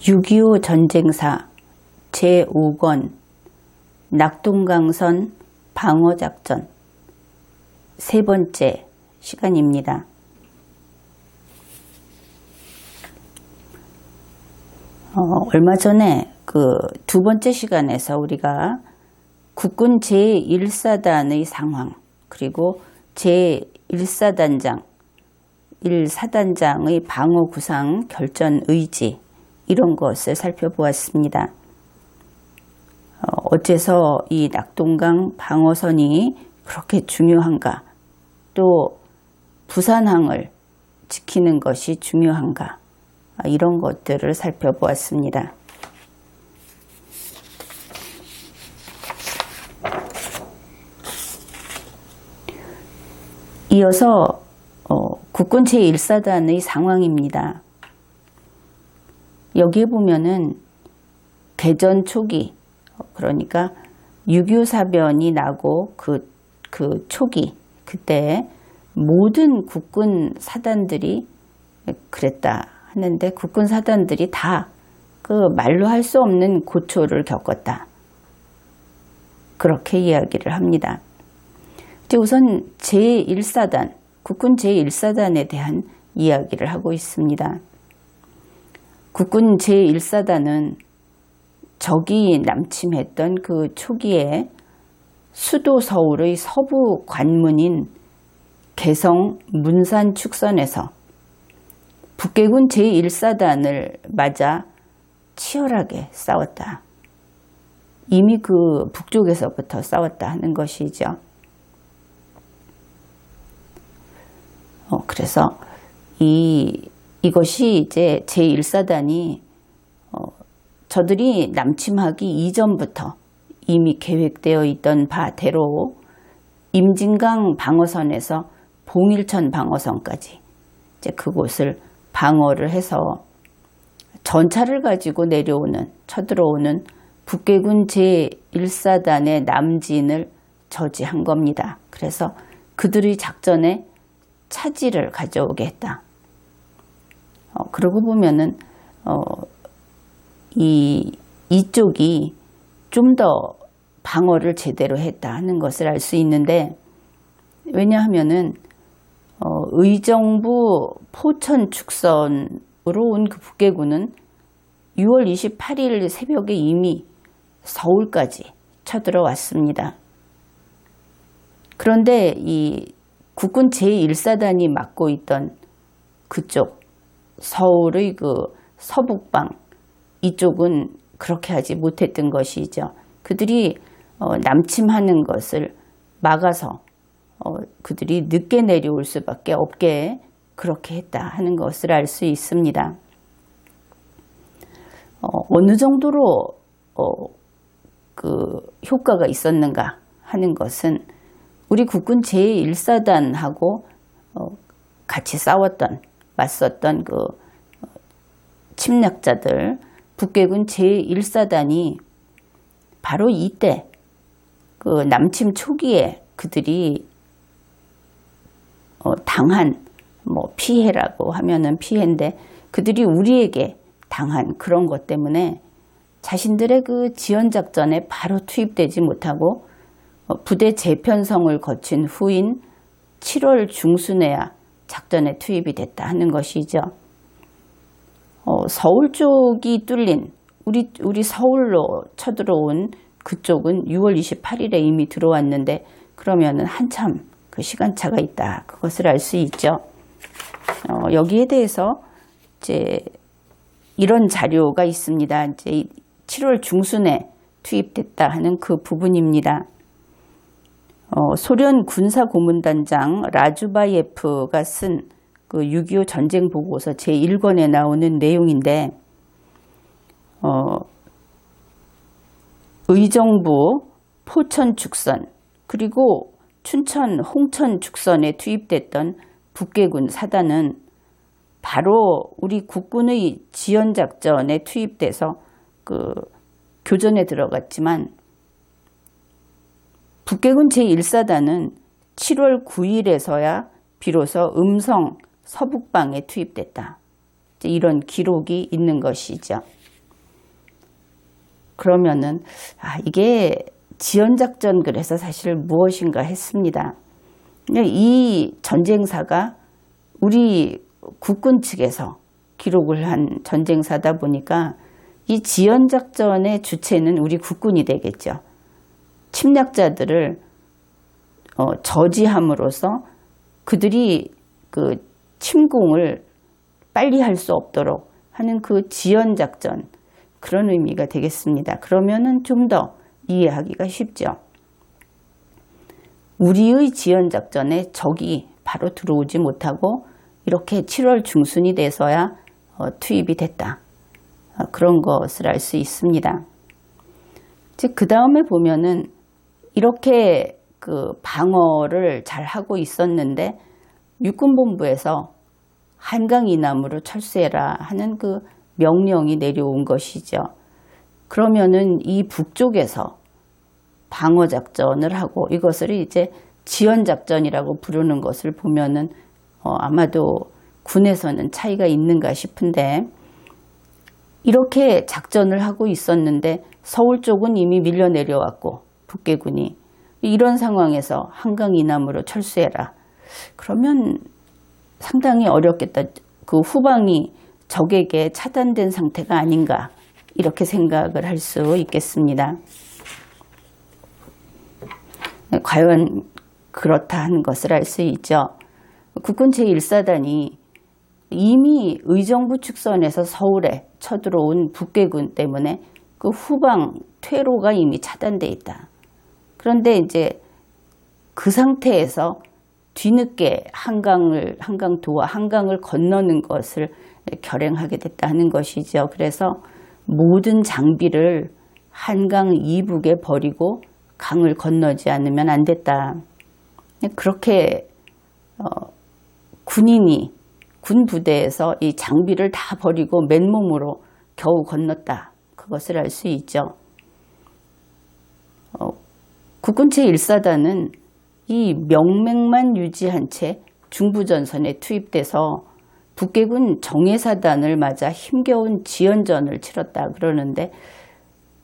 6.25 전쟁사 제5권 낙동강선 방어작전 세 번째 시간입니다. 얼마 전에 그 두 번째 시간에서 우리가 국군 제1사단의 상황, 그리고 제1사단장, 1사단장의 방어 구상 결전 의지, 이런 것을 살펴보았습니다. 어째서 이 낙동강 방어선이 그렇게 중요한가, 또 부산항을 지키는 것이 중요한가, 이런 것들을 살펴보았습니다. 이어서 국군 제1사단의 상황입니다. 여기에 보면은 개전 초기, 그러니까 6.25 사변이 나고 그 초기, 그때 모든 국군 사단들이 그랬다 하는데, 국군 사단들이 다 그 말로 할 수 없는 고초를 겪었다, 그렇게 이야기를 합니다. 이제 우선 제1사단, 국군 제1사단에 대한 이야기를 하고 있습니다. 국군 제1사단은 적이 남침했던 그 초기에 수도 서울의 서부 관문인 개성 문산 축선에서 북계군 제1사단을 맞아 치열하게 싸웠다. 이미 그 북쪽에서부터 싸웠다 하는 것이죠. 그래서 이것이 이제 제1사단이 저들이 남침하기 이전부터 이미 계획되어 있던 바대로 임진강 방어선에서 봉일천 방어선까지 이제 그곳을 방어를 해서 전차를 가지고 쳐들어오는 북계군 제1사단의 남진을 저지한 겁니다. 그래서 그들의 작전에 차질을 가져오게 했다. 그러고 보면은 이쪽이 좀 더 방어를 제대로 했다 하는 것을 알 수 있는데, 왜냐하면은 의정부 포천 축선으로 온 그 북계군은 6월 28일 새벽에 이미 서울까지 쳐들어왔습니다. 그런데 이 국군 제1사단이 맡고 있던 그쪽 서울의 그 서북방, 이쪽은 그렇게 하지 못했던 것이죠. 그들이 남침하는 것을 막아서 그들이 늦게 내려올 수밖에 없게 그렇게 했다 하는 것을 알 수 있습니다. 어느 정도로 그 효과가 있었는가 하는 것은 우리 국군 제1사단하고 같이 맞섰던 그 침략자들, 북계군 제1사단이 바로 이때 그 남침 초기에 그들이 당한 피해라고 하면은 피해인데, 그들이 우리에게 당한 그런 것 때문에 자신들의 그 지연작전에 바로 투입되지 못하고 부대 재편성을 거친 후인 7월 중순에야 작전에 투입이 됐다 하는 것이죠. 서울 쪽이 뚫린 우리 서울로 쳐들어온 그쪽은 6월 28일에 이미 들어왔는데, 그러면은 한참 그 시간차가 있다, 그것을 알 수 있죠. 여기에 대해서 이제 이런 자료가 있습니다. 이제 7월 중순에 투입됐다 하는 그 부분입니다. 소련 군사고문단장 라주바예프가 쓴 그 6.25 전쟁 보고서 제1권에 나오는 내용인데, 의정부 포천 축선, 그리고 춘천 홍천 축선에 투입됐던 북계군 사단은 바로 우리 국군의 지연작전에 투입돼서 그 교전에 들어갔지만, 북계군 제1사단은 7월 9일에서야 비로소 음성 서북방에 투입됐다. 이런 기록이 있는 것이죠. 그러면은 이게 지연작전 그래서 사실 무엇인가 했습니다. 이 전쟁사가 우리 국군 측에서 기록을 한 전쟁사다 보니까 이 지연작전의 주체는 우리 국군이 되겠죠. 침략자들을 저지함으로써 그들이 그 침공을 빨리 할 수 없도록 하는 그 지연작전, 그런 의미가 되겠습니다. 그러면은 좀 더 이해하기가 쉽죠. 우리의 지연작전에 적이 바로 들어오지 못하고 이렇게 7월 중순이 돼서야 투입이 됐다. 그런 것을 알 수 있습니다. 그 다음에 보면은 이렇게 그 방어를 잘 하고 있었는데 육군본부에서 한강 이남으로 철수해라 하는 그 명령이 내려온 것이죠. 그러면은 이 북쪽에서 방어작전을 하고 이것을 이제 지연작전이라고 부르는 것을 보면은 아마도 군에서는 차이가 있는가 싶은데, 이렇게 작전을 하고 있었는데 서울 쪽은 이미 밀려 내려왔고 북계군이 이런 상황에서 한강 이남으로 철수해라. 그러면 상당히 어렵겠다. 그 후방이 적에게 차단된 상태가 아닌가, 이렇게 생각을 할 수 있겠습니다. 과연 그렇다 하는 것을 알 수 있죠. 국군 제1사단이 이미 의정부 축선에서 서울에 쳐들어온 북계군 때문에 그 후방 퇴로가 이미 차단돼 있다. 그런데 이제 그 상태에서 뒤늦게 한강도와 한강을 건너는 것을 결행하게 됐다는 것이죠. 그래서 모든 장비를 한강 이북에 버리고 강을 건너지 않으면 안 됐다. 그렇게 군 부대에서 이 장비를 다 버리고 맨몸으로 겨우 건넜다. 그것을 알 수 있죠. 국군 제1사단은 이 명맥만 유지한 채 중부전선에 투입돼서 북계군 정예사단을 맞아 힘겨운 지연전을 치렀다 그러는데,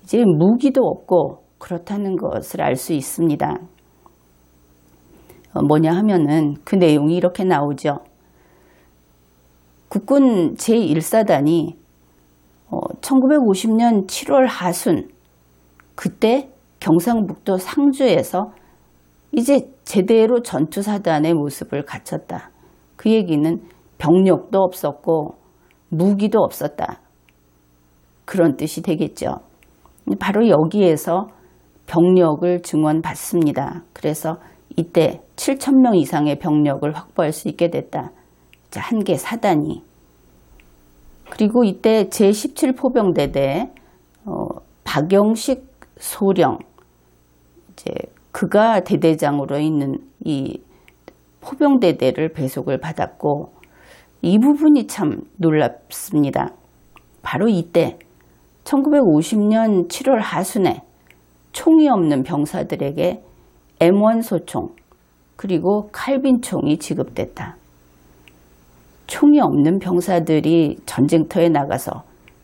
이제 무기도 없고 그렇다는 것을 알 수 있습니다. 뭐냐 하면은 그 내용이 이렇게 나오죠. 국군 제1사단이 1950년 7월 하순, 그때 경상북도 상주에서 이제 제대로 전투사단의 모습을 갖췄다. 그 얘기는 병력도 없었고 무기도 없었다. 그런 뜻이 되겠죠. 바로 여기에서 병력을 증원받습니다. 그래서 이때 7,000명 이상의 병력을 확보할 수 있게 됐다. 한 개 사단이. 그리고 이때 제17포병대대 박영식 소령, 이제 그가 대대장으로 있는 이 포병대대를 배속을 받았고, 이 부분이 참 놀랍습니다. 바로 이때 1950년 7월 하순에 총이 없는 병사들에게 M1 소총 그리고 칼빈총이 지급됐다. 총이 없는 병사들이 전쟁터에 나가서,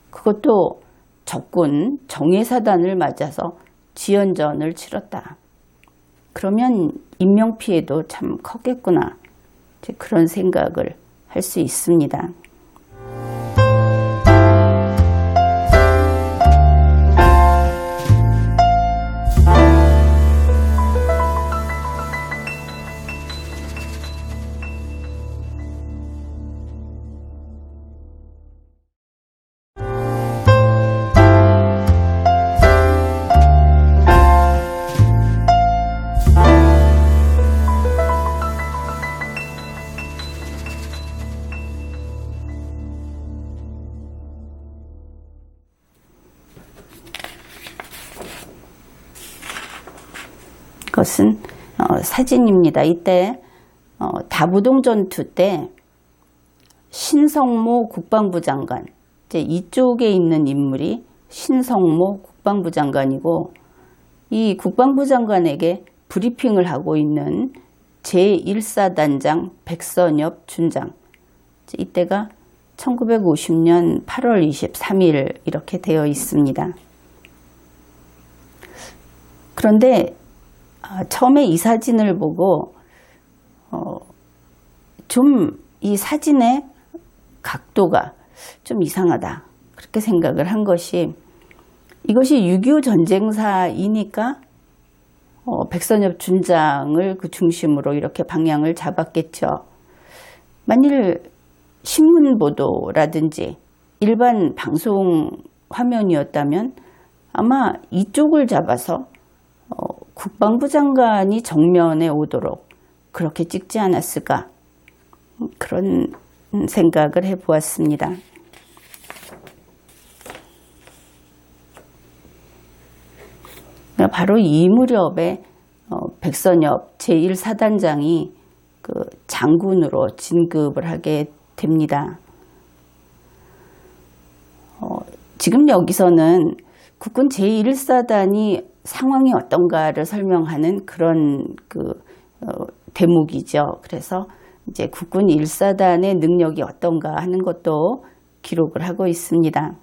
그것도 적군 정예사단을 맞아서 지연전을 치렀다. 그러면 인명피해도 참 컸겠구나, 그런 생각을 할 수 있습니다. 이것은 사진입니다. 이때 다부동 전투 때 신성모 국방부 장관, 이제 이쪽에 있는 인물이 신성모 국방부 장관이고, 이 국방부 장관에게 브리핑을 하고 있는 제1사단장 백선엽 준장, 이때가 1950년 8월 23일 이렇게 되어 있습니다. 그런데 처음에 이 사진을 보고 좀 이 사진의 각도가 좀 이상하다 그렇게 생각을 한 것이, 이것이 6.25 전쟁사이니까 백선엽 준장을 그 중심으로 이렇게 방향을 잡았겠죠. 만일 신문 보도라든지 일반 방송 화면이었다면 아마 이쪽을 잡아서 국방부 장관이 정면에 오도록 그렇게 찍지 않았을까, 그런 생각을 해보았습니다. 바로 이 무렵에 백선엽 제1사단장이 그 장군으로 진급을 하게 됩니다. 지금 여기서는 국군 제1사단이 상황이 어떤가를 설명하는 그런 대목이죠. 그래서 이제 국군 1사단의 능력이 어떤가 하는 것도 기록을 하고 있습니다.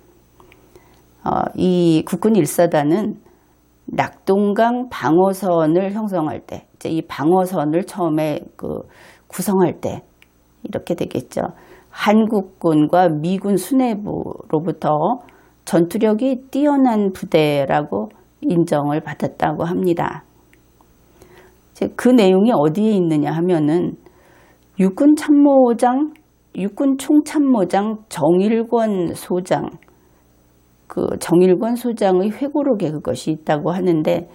이 국군 1사단은 낙동강 방어선을 형성할 때, 이제 이 방어선을 처음에 구성할 때 이렇게 되겠죠. 한국군과 미군 수뇌부로부터 전투력이 뛰어난 부대라고 인정을 받았다고 합니다. 그 내용이 어디에 있느냐 하면은 육군 총참모장 정일권 소장, 정일권 소장의 회고록에 그것이 있다고 하는데,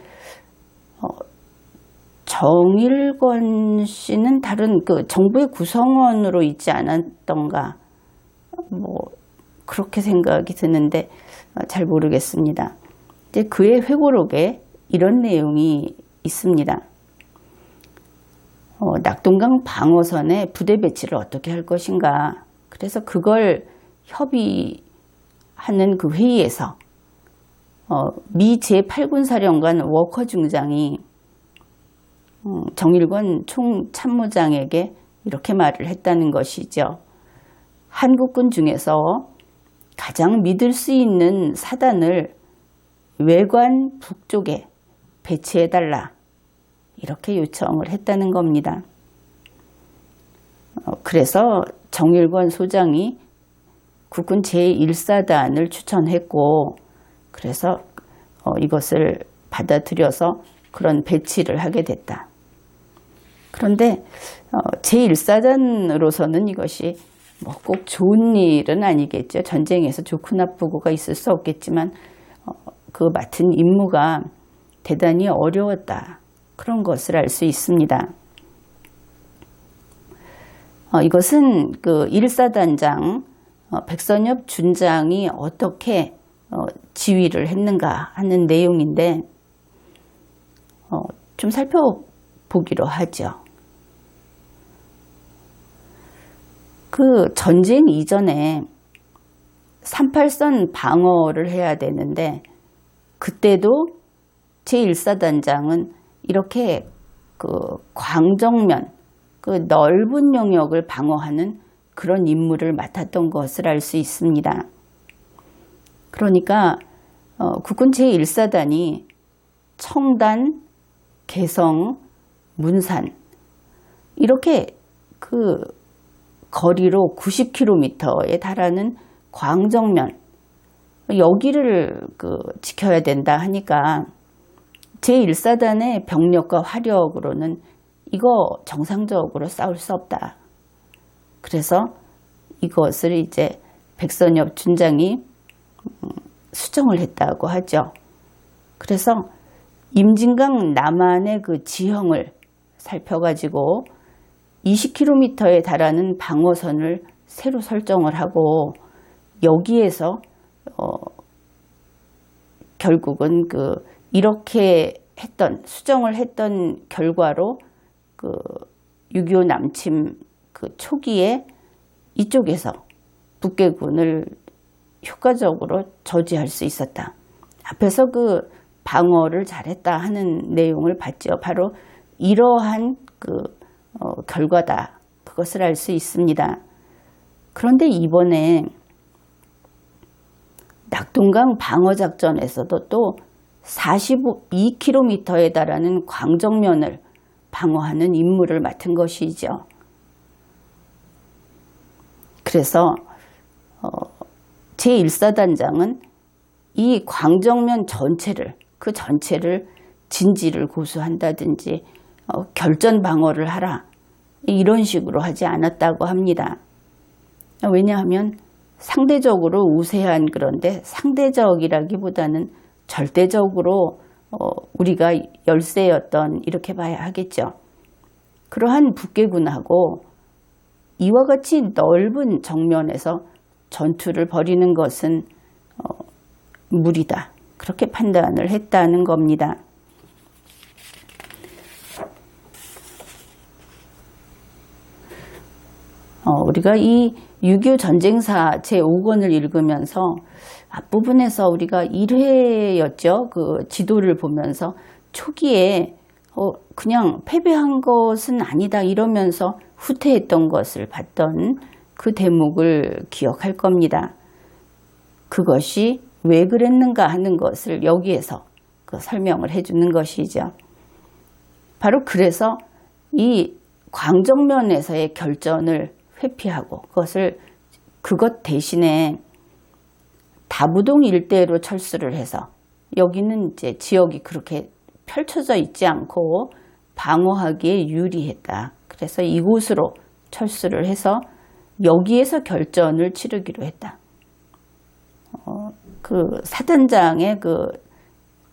정일권 씨는 다른 정부의 구성원으로 있지 않았던가, 그렇게 생각이 드는데 잘 모르겠습니다. 이제 그의 회고록에 이런 내용이 있습니다. 낙동강 방어선에 부대 배치를 어떻게 할 것인가. 그래서 그걸 협의하는 그 회의에서 미 제8군 사령관 워커 중장이 정일권 총참모장에게 이렇게 말을 했다는 것이죠. 한국군 중에서 가장 믿을 수 있는 사단을 외관 북쪽에 배치해달라, 이렇게 요청을 했다는 겁니다. 그래서 정일권 소장이 국군 제1사단을 추천했고, 그래서 이것을 받아들여서 그런 배치를 하게 됐다. 그런데 제1사단으로서는 이것이 꼭 좋은 일은 아니겠죠. 전쟁에서 좋고 나쁘고가 있을 수 없겠지만 그 맡은 임무가 대단히 어려웠다, 그런 것을 알 수 있습니다. 이것은 그 1사단장 백선엽 준장이 어떻게 지휘를 했는가 하는 내용인데 좀 살펴보기로 하죠. 그 전쟁 이전에 38선 방어를 해야 되는데, 그때도 제1사단장은 이렇게 광정면, 넓은 영역을 방어하는 그런 임무를 맡았던 것을 알 수 있습니다. 그러니까 국군 제1사단이 청단, 개성, 문산 이렇게 거리로 90km에 달하는 광정면, 여기를 지켜야 된다 하니까 제1사단의 병력과 화력으로는 이거 정상적으로 싸울 수 없다. 그래서 이것을 이제 백선엽 준장이 수정을 했다고 하죠. 그래서 임진강 남한의 그 지형을 살펴가지고 20km에 달하는 방어선을 새로 설정을 하고, 여기에서 결국은 이렇게 수정을 했던 결과로 6.25 남침 초기에 이쪽에서 북괴군을 효과적으로 저지할 수 있었다. 앞에서 방어를 잘했다 하는 내용을 봤죠. 바로 이러한 결과다, 그것을 알 수 있습니다. 그런데 이번에 낙동강 방어작전에서도 또 42km에 달하는 광정면을 방어하는 임무를 맡은 것이죠. 그래서 제1사단장은 이 광정면 전체를, 그 전체를 진지를 고수한다든지 결전 방어를 하라, 이런 식으로 하지 않았다고 합니다. 왜냐하면 상대적으로 우세한, 그런데 상대적이라기보다는 절대적으로 우리가 열세였던, 이렇게 봐야 하겠죠. 그러한 북계군하고 이와 같이 넓은 정면에서 전투를 벌이는 것은 무리다, 그렇게 판단을 했다는 겁니다. 우리가 이 6.25 전쟁사 제5권을 읽으면서 앞부분에서 우리가 1회였죠. 그 지도를 보면서 초기에 그냥 패배한 것은 아니다 이러면서 후퇴했던 것을 봤던 그 대목을 기억할 겁니다. 그것이 왜 그랬는가 하는 것을 여기에서 그 설명을 해주는 것이죠. 바로 그래서 이 광정면에서의 결전을 회피하고 그것 대신에 다부동 일대로 철수를 해서, 여기는 이제 지역이 그렇게 펼쳐져 있지 않고 방어하기에 유리했다. 그래서 이곳으로 철수를 해서 여기에서 결전을 치르기로 했다. 그 사단장의 그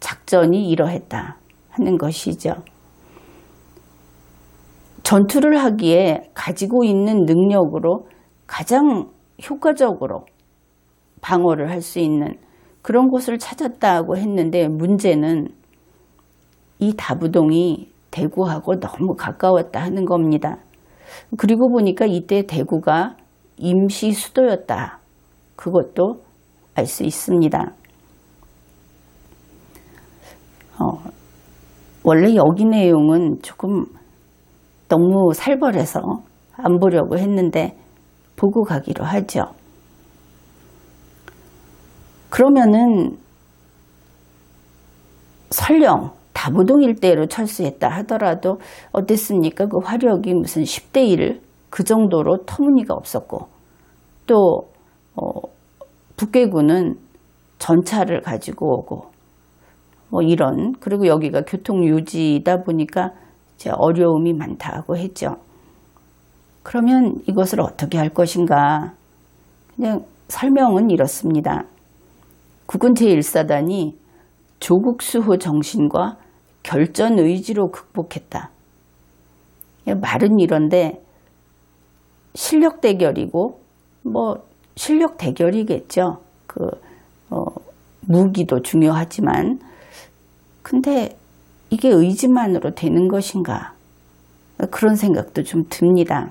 작전이 이러했다 하는 것이죠. 전투를 하기에 가지고 있는 능력으로 가장 효과적으로 방어를 할 수 있는 그런 곳을 찾았다고 했는데, 문제는 이 다부동이 대구하고 너무 가까웠다 하는 겁니다. 그리고 보니까 이때 대구가 임시 수도였다. 그것도 알 수 있습니다. 원래 여기 내용은 조금 너무 살벌해서 안 보려고 했는데 보고 가기로 하죠. 그러면은 설령 다부동 일대로 철수했다 하더라도 어땠습니까? 그 화력이 무슨 10대 1 그 정도로 터무니가 없었고, 또 북계군은 전차를 가지고 오고 이런, 그리고 여기가 교통유지이다 보니까 이제 어려움이 많다고 했죠. 그러면 이것을 어떻게 할 것인가? 그냥 설명은 이렇습니다. 국군 제1사단이 조국 수호 정신과 결전 의지로 극복했다. 말은 이런데 실력 대결이고, 실력 대결이겠죠. 무기도 중요하지만, 근데 이게 의지만으로 되는 것인가? 그런 생각도 좀 듭니다.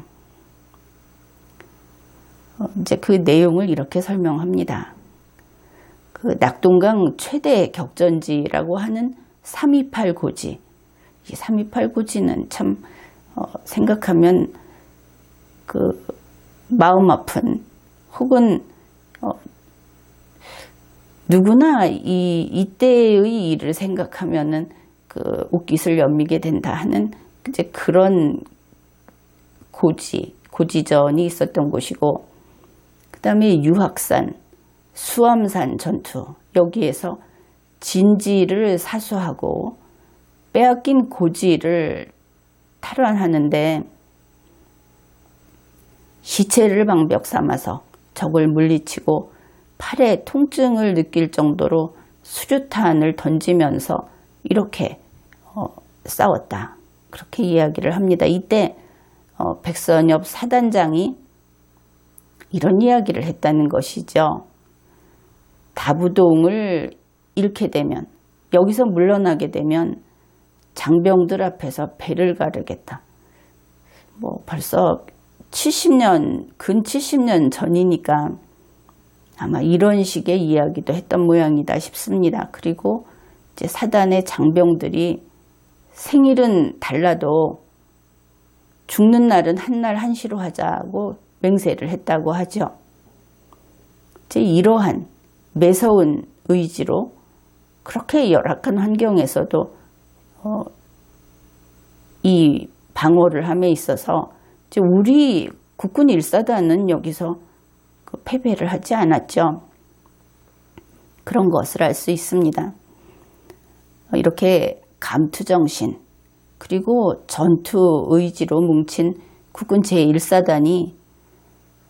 이제 그 내용을 이렇게 설명합니다. 그 낙동강 최대 격전지라고 하는 328 고지. 이 328 고지는 참 생각하면 그 마음 아픈, 혹은 누구나 이때의 일을 생각하면은 그 옷깃을 연미게 된다 하는 이제 그런 고지전이 있었던 곳이고, 그 다음에 유학산, 수암산 전투, 여기에서 진지를 사수하고 빼앗긴 고지를 탈환하는데 시체를 방벽 삼아서 적을 물리치고 팔에 통증을 느낄 정도로 수류탄을 던지면서 이렇게 싸웠다. 그렇게 이야기를 합니다. 이때 백선엽 사단장이 이런 이야기를 했다는 것이죠. 다부동을 잃게 되면, 여기서 물러나게 되면 장병들 앞에서 배를 가르겠다. 벌써 70년, 근 70년 전이니까 아마 이런 식의 이야기도 했던 모양이다 싶습니다. 그리고 이제 사단의 장병들이 생일은 달라도 죽는 날은 한날 한시로 하자고 맹세를 했다고 하죠. 이제 이러한 매서운 의지로 그렇게 열악한 환경에서도 이 방어를 함에 있어서 이제 우리 국군 1사단은 여기서 그 패배를 하지 않았죠. 그런 것을 알 수 있습니다. 이렇게 감투정신 그리고 전투 의지로 뭉친 국군 제1사단이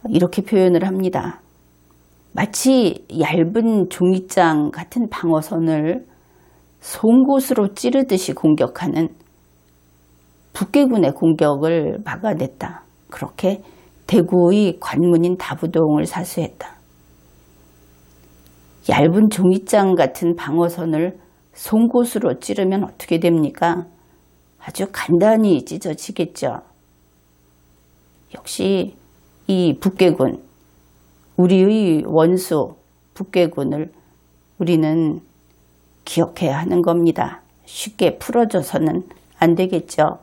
이렇게 표현을 합니다. 마치 얇은 종이장 같은 방어선을 송곳으로 찌르듯이 공격하는 북괴군의 공격을 막아냈다. 그렇게 대구의 관문인 다부동을 사수했다. 얇은 종이장 같은 방어선을 송곳으로 찌르면 어떻게 됩니까? 아주 간단히 찢어지겠죠. 역시 이 북괴군, 우리의 원수 북괴군을 우리는 기억해야 하는 겁니다. 쉽게 풀어져서는 안 되겠죠.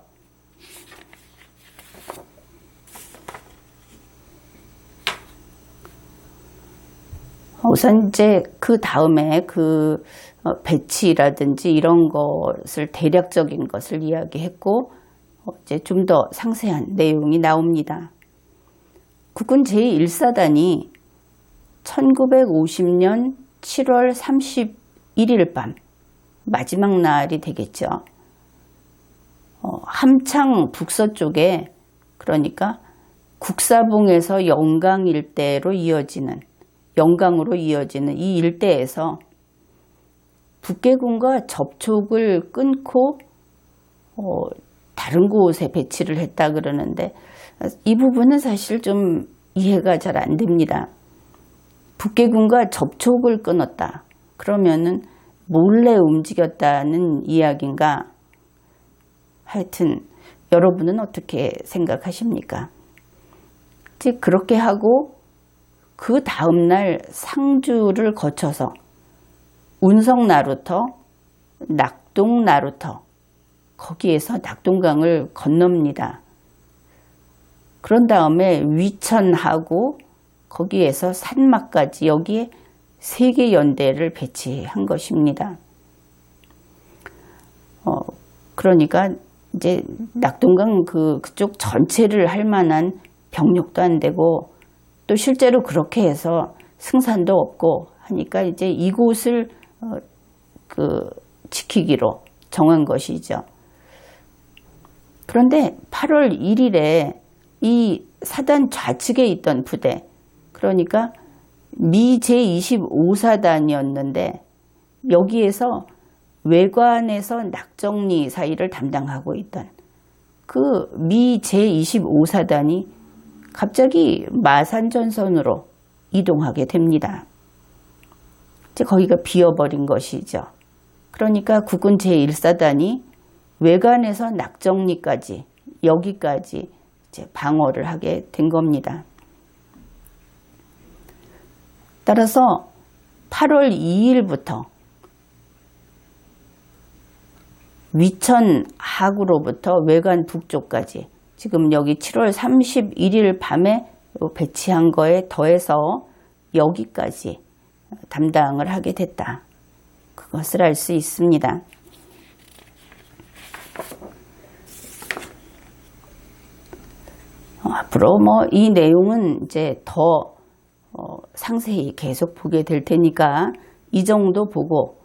우선 이제 그 다음에 그 배치라든지 이런 것을 대략적인 것을 이야기했고 이제 좀 더 상세한 내용이 나옵니다. 국군 제1사단이 1950년 7월 31일 밤 마지막 날이 되겠죠. 함창 북서쪽에 그러니까 국사봉에서 영강 일대로 이어지는 영강으로 이어지는 이 일대에서 북괴군과 접촉을 끊고 다른 곳에 배치를 했다 그러는데 이 부분은 사실 좀 이해가 잘 안 됩니다. 북괴군과 접촉을 끊었다. 그러면은 몰래 움직였다는 이야기인가? 하여튼 여러분은 어떻게 생각하십니까? 즉 그렇게 하고 그 다음날 상주를 거쳐서 운성나루터, 낙동나루터 거기에서 낙동강을 건넙니다. 그런 다음에 위천하고 거기에서 산막까지 여기에 3개 연대를 배치한 것입니다. 그러니까 이제 낙동강 그쪽 전체를 할 만한 병력도 안 되고 또 실제로 그렇게 해서 승산도 없고 하니까 이제 이곳을 지키기로 정한 것이죠. 그런데 8월 1일에 이 사단 좌측에 있던 부대, 그러니까 미 제25사단이었는데 여기에서 외관에서 낙정리 사이를 담당하고 있던 그 미 제25사단이 갑자기 마산전선으로 이동하게 됩니다. 이제 거기가 비어버린 것이죠. 그러니까 국군 제1사단이 외관에서 낙정리까지 여기까지 이제 방어를 하게 된 겁니다. 따라서 8월 2일부터 위천 하구로부터 외관 북쪽까지 지금 여기 7월 31일 밤에 배치한 거에 더해서 여기까지 담당을 하게 됐다. 그것을 알 수 있습니다. 앞으로 이 내용은 이제 더 상세히 계속 보게 될 테니까 이 정도 보고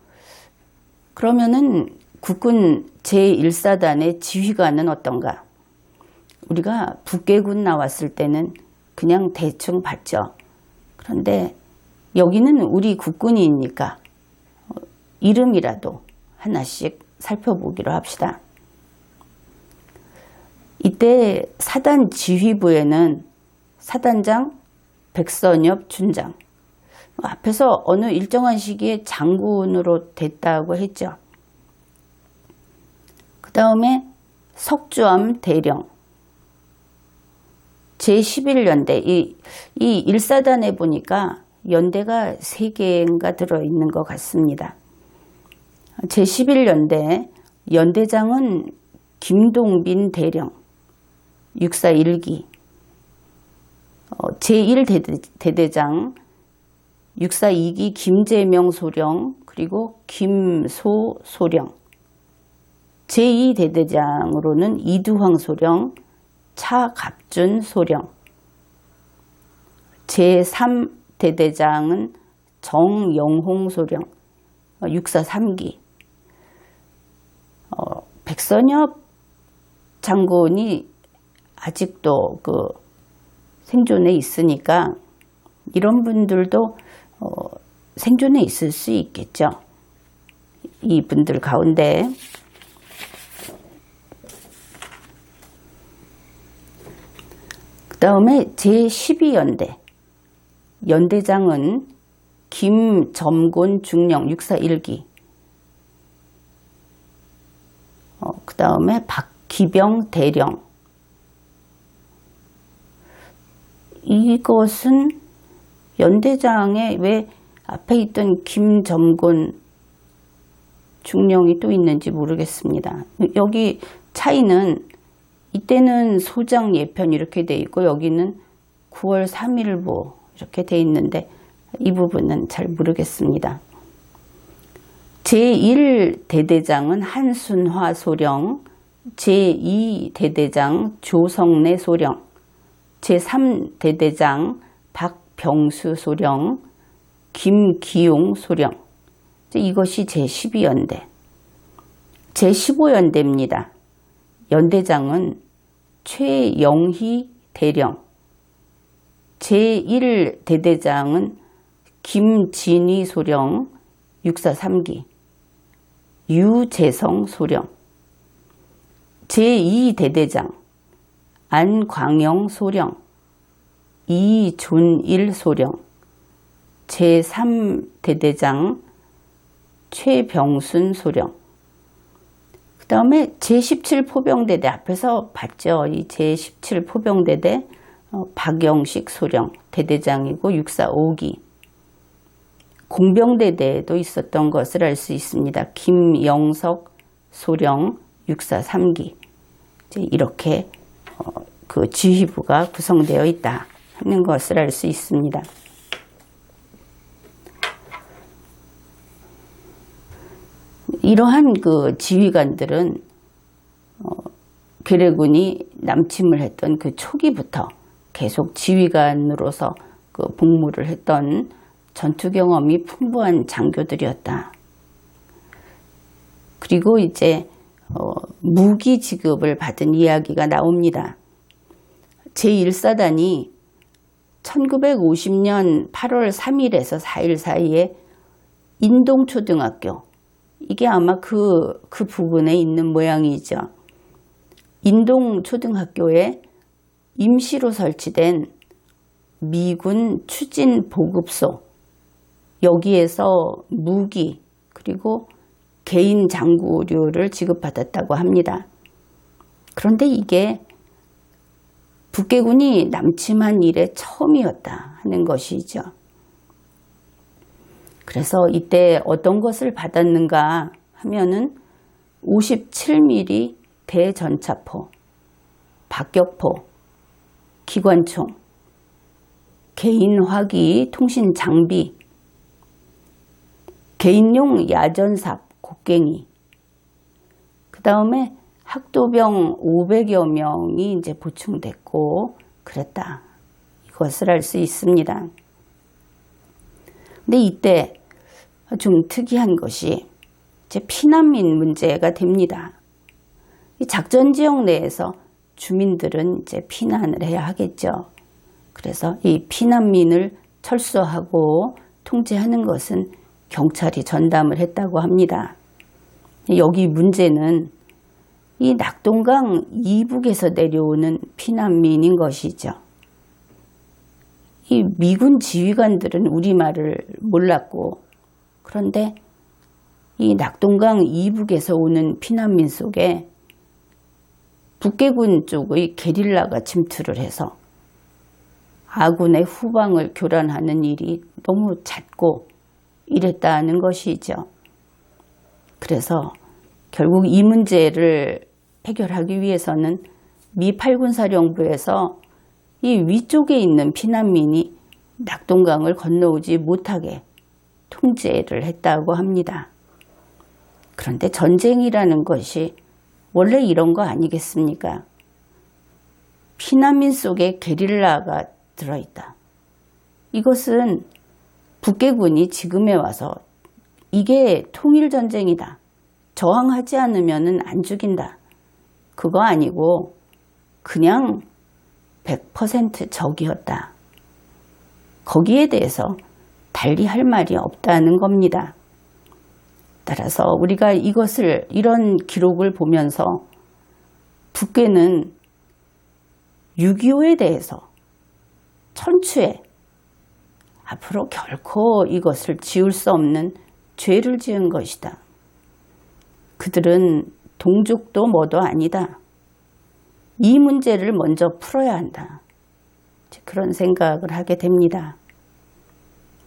그러면은 국군 제1사단의 지휘관은 어떤가? 우리가 북괴군 나왔을 때는 그냥 대충 봤죠. 그런데 여기는 우리 국군이니까 이름이라도 하나씩 살펴보기로 합시다. 이때 사단 지휘부에는 사단장 백선엽 준장, 앞에서 어느 일정한 시기에 장군으로 됐다고 했죠. 그 다음에 석주암 대령, 제11연대, 이 1사단에 보니까 연대가 3개인가 들어있는 것 같습니다. 제11연대 연대장은 김동빈 대령, 육사 1기, 제1대대장 육사 2기 김재명 소령, 그리고 김소 소령, 제2대대장으로는 이두황 소령, 차갑준 소령, 제3대대장은 정영홍 소령, 육사 3기. 백선엽 장군이 아직도 그 생존에 있으니까 이런 분들도 생존에 있을 수 있겠죠. 이분들 가운데 그 다음에 제12연대 연대장은 김점곤 중령 육사 1기, 그 다음에 박기병 대령. 이것은 연대장에 왜 앞에 있던 김점곤 중령이 또 있는지 모르겠습니다. 여기 차이는 이때는 소장 예편 이렇게 돼 있고 여기는 9월 3일보 이렇게 돼 있는데 이 부분은 잘 모르겠습니다. 제1대대장은 한순화 소령, 제2대대장 조성래 소령, 제3대대장 박병수 소령, 김기용 소령. 이것이 제12연대. 제15연대입니다. 연대장은 최영희 대령, 제1대대장은 김진희 소령, 육사 3기, 유재성 소령, 제2대대장 안광영 소령, 이존일 소령, 제3대대장 최병순 소령. 그 다음에 제17포병대대 앞에서 봤죠. 이 제17포병대대 박영식 소령 대대장이고 육사 5기. 공병대대에도 있었던 것을 알 수 있습니다. 김영석 소령 육사 3기. 이렇게 그 지휘부가 구성되어 있다 하는 것을 알 수 있습니다. 이러한 그 지휘관들은 괴뢰군이 남침을 했던 그 초기부터 계속 지휘관으로서 그 복무를 했던 전투 경험이 풍부한 장교들이었다. 그리고 이제 무기 지급을 받은 이야기가 나옵니다. 제1사단이 1950년 8월 3일에서 4일 사이에 인동초등학교, 이게 아마 그 부근에 있는 모양이죠. 인동초등학교에 임시로 설치된 미군 추진 보급소, 여기에서 무기 그리고 개인 장구류를 지급받았다고 합니다. 그런데 이게 북괴군이 남침한 이래 처음이었다 하는 것이죠. 그래서 이때 어떤 것을 받았는가 하면은 57mm 대전차포, 박격포, 기관총, 개인 화기 통신 장비, 개인용 야전삽, 곡괭이, 그 다음에 학도병 500여 명이 이제 보충됐고 그랬다. 이것을 알 수 있습니다. 근데 이때 좀 특이한 것이 이제 피난민 문제가 됩니다. 이 작전 지역 내에서 주민들은 이제 피난을 해야 하겠죠. 그래서 이 피난민을 철수하고 통제하는 것은 경찰이 전담을 했다고 합니다. 여기 문제는 이 낙동강 이북에서 내려오는 피난민인 것이죠. 이 미군 지휘관들은 우리말을 몰랐고, 그런데 이 낙동강 이북에서 오는 피난민 속에 북괴군 쪽의 게릴라가 침투를 해서 아군의 후방을 교란하는 일이 너무 잦고 이랬다는 것이죠. 그래서 결국 이 문제를 해결하기 위해서는 미 8군사령부에서 이 위쪽에 있는 피난민이 낙동강을 건너오지 못하게 통제를 했다고 합니다. 그런데 전쟁이라는 것이 원래 이런 거 아니겠습니까? 피난민 속에 게릴라가 들어있다. 이것은 북괴군이 지금에 와서 이게 통일전쟁이다. 저항하지 않으면 안 죽인다. 그거 아니고 그냥 100% 적이었다. 거기에 대해서 달리 할 말이 없다는 겁니다. 따라서 우리가 이런 기록을 보면서 북괴는 6.25에 대해서 천추에 앞으로 결코 이것을 지울 수 없는 죄를 지은 것이다. 그들은 동족도 뭐도 아니다. 이 문제를 먼저 풀어야 한다. 그런 생각을 하게 됩니다.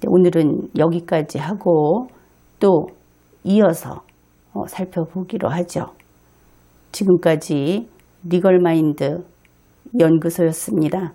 오늘은 여기까지 하고 또 이어서 살펴보기로 하죠. 지금까지 리걸마인드 연구소였습니다.